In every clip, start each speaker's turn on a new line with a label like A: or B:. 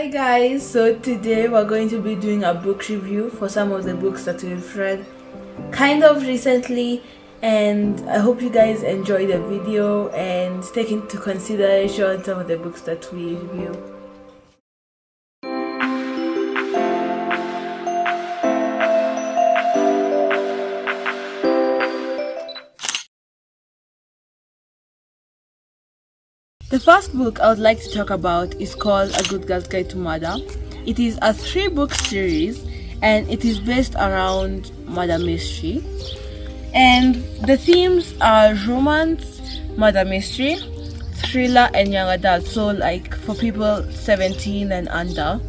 A: Hi guys, so today we're going to be doing a book review for some of the books that we've read kind of recently, and I hope you guys enjoy the video and take into consideration some of the books that we review. The first book I would like to talk about is called A Good Girl's Guide to Murder. It is a 3-book series and it is based around murder mystery. And the themes are romance, murder mystery, thriller, and young adult. So like for people 17 and under.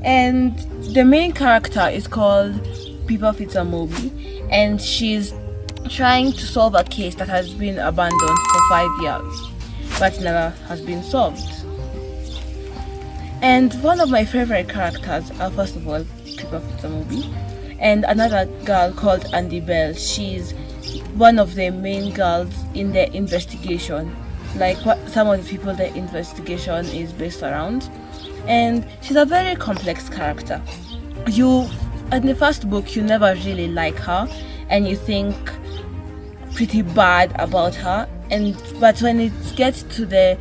A: And the main character is called Pippa Fitzamobi, and she's trying to solve a case that has been abandoned for 5 years but never has been solved. And one of my favorite characters are, first of all, Pippa Fitzamobi, and another girl called Andy Bell. She's one of the main girls in the investigation, like what some of the people the investigation is based around. And she's a very complex character. In the first book, you never really like her and you think pretty bad about her, but when it gets to the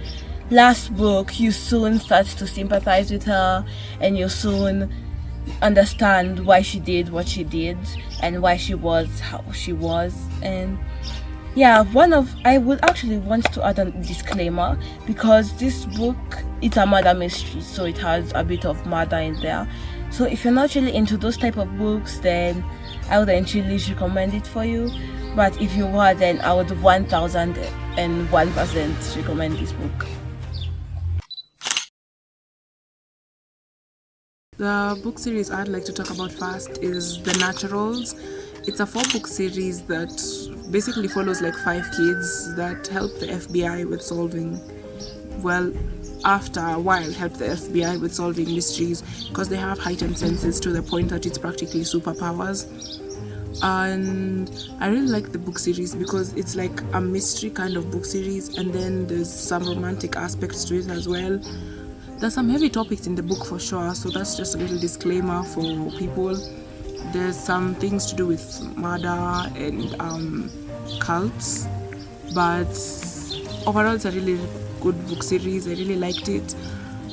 A: last book, you soon start to sympathize with her and you soon understand why she did what she did and why she was how she was. And yeah, I would actually want to add a disclaimer, because this book, it's a murder mystery, so it has a bit of murder in there. So if you're not really into those type of books, then I wouldn't really recommend it for you. But if you were, then I would 1001% recommend this book.
B: The book series I'd like to talk about first is The Naturals. It's a 4-book series that basically follows like 5 kids that help the FBI with solving, after a while help the FBI with solving mysteries, because they have heightened senses to the point that it's practically superpowers. And I really like the book series because it's like a mystery kind of book series, and then there's some romantic aspects to it as well. There's some heavy topics in the book for sure, so that's just a little disclaimer for people. There's some things to do with murder and cults, but overall it's a really good book series. I really liked it.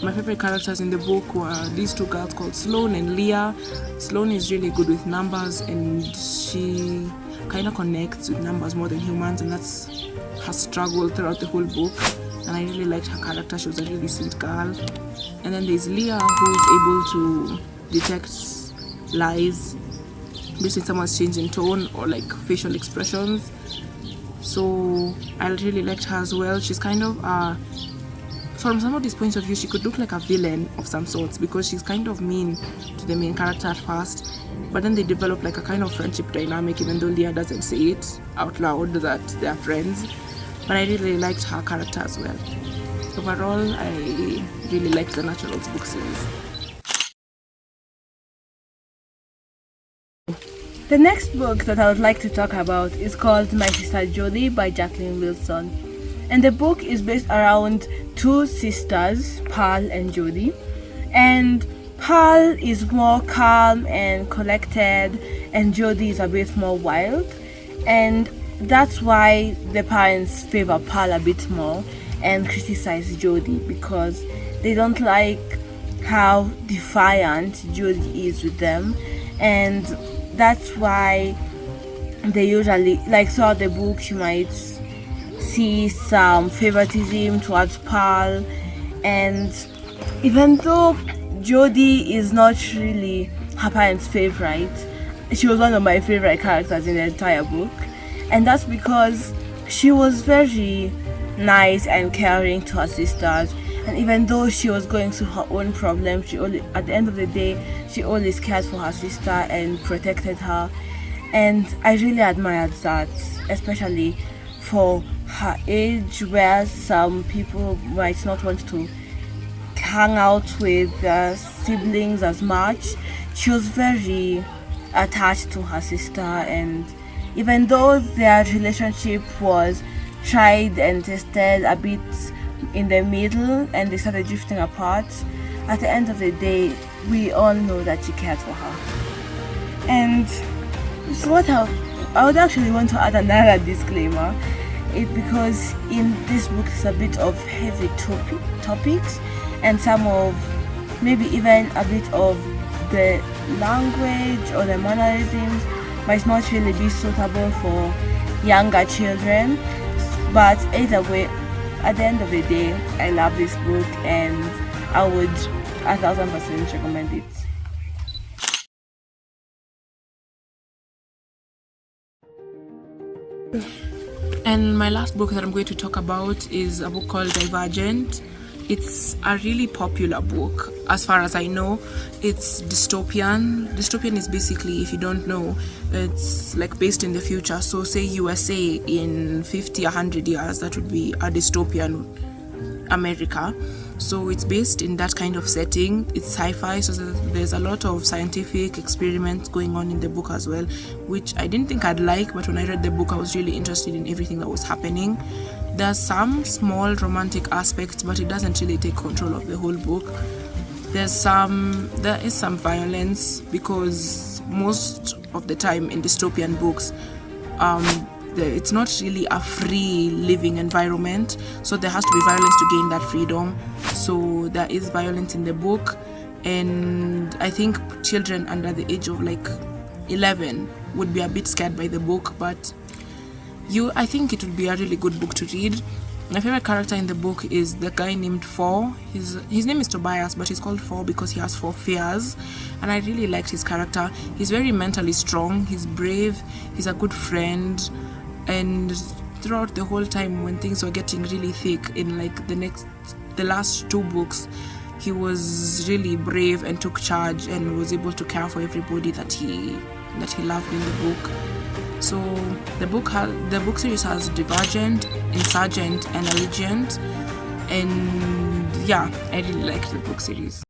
B: My favorite characters in the book were these 2 girls called Sloane and Leah. Sloane is really good with numbers and she kind of connects with numbers more than humans, and that's her struggle throughout the whole book. And I really liked her character. She was a really sweet girl. And then there's Leah, who's able to detect lies based on someone's change in tone or like facial expressions. So I really liked her as well. She's kind of from somebody's point of view, she could look like a villain of some sorts, because she's kind of mean to the main character at first, but then they develop like a kind of friendship dynamic, even though Leah doesn't say it out loud that they're friends. But I really liked her character as well. Overall, I really liked the Naturals book series.
A: The next book that I would like to talk about is called My Sister Jodie by Jacqueline Wilson. And the book is based around 2 sisters, Pearl and Jodie. And Pearl is more calm and collected, and Jodie is a bit more wild. And that's why the parents favor Pearl a bit more and criticize Jodie, because they don't like how defiant Jodie is with them. And that's why they usually, like throughout the book, you might see some favoritism towards Pearl. And even though Jodie is not really her parents' favorite, she was one of my favorite characters in the entire book. And that's because she was very nice and caring to her sisters. And even though she was going through her own problems, at the end of the day, she always cared for her sister and protected her. And I really admired that, especially for her age, where some people might not want to hang out with their siblings as much. She was very attached to her sister, and even though their relationship was tried and tested a bit in the middle and they started drifting apart, at the end of the day, we all know that she cared for her. And so what I would actually want to add another disclaimer, because in this book there's a bit of heavy topics and some of maybe even a bit of the language or the mannerisms might not really be suitable for younger children. But either way, at the end of the day, I love this book and I would 1000% recommend it.
B: And my last book that I'm going to talk about is a book called Divergent. It's a really popular book. As far as I know, it's dystopian. Dystopian is basically, if you don't know, it's like based in the future. So say USA in 50, 100 years, that would be a dystopian America. So it's based in that kind of setting. It's sci-fi, so there's a lot of scientific experiments going on in the book as well, which I didn't think I'd like, but when I read the book I was really interested in everything that was happening. There's some small romantic aspects, but it doesn't really take control of the whole book. There is some violence, because most of the time in dystopian books, it's not really a free living environment, so there has to be violence to gain that freedom. So there is violence in the book, and I think children under the age of like 11 would be a bit scared by the book, but I think it would be a really good book to read. My favorite character in the book is the guy named Four. His name is Tobias, but he's called Four because he has 4 fears, and I really liked his character. He's very mentally strong, he's brave, he's a good friend, and throughout the whole time when things were getting really thick in like the last 2 books, he was really brave and took charge and was able to care for everybody that he loved in the book. So the book series has Divergent, Insurgent, and Allegiant, and yeah, I really liked the book series.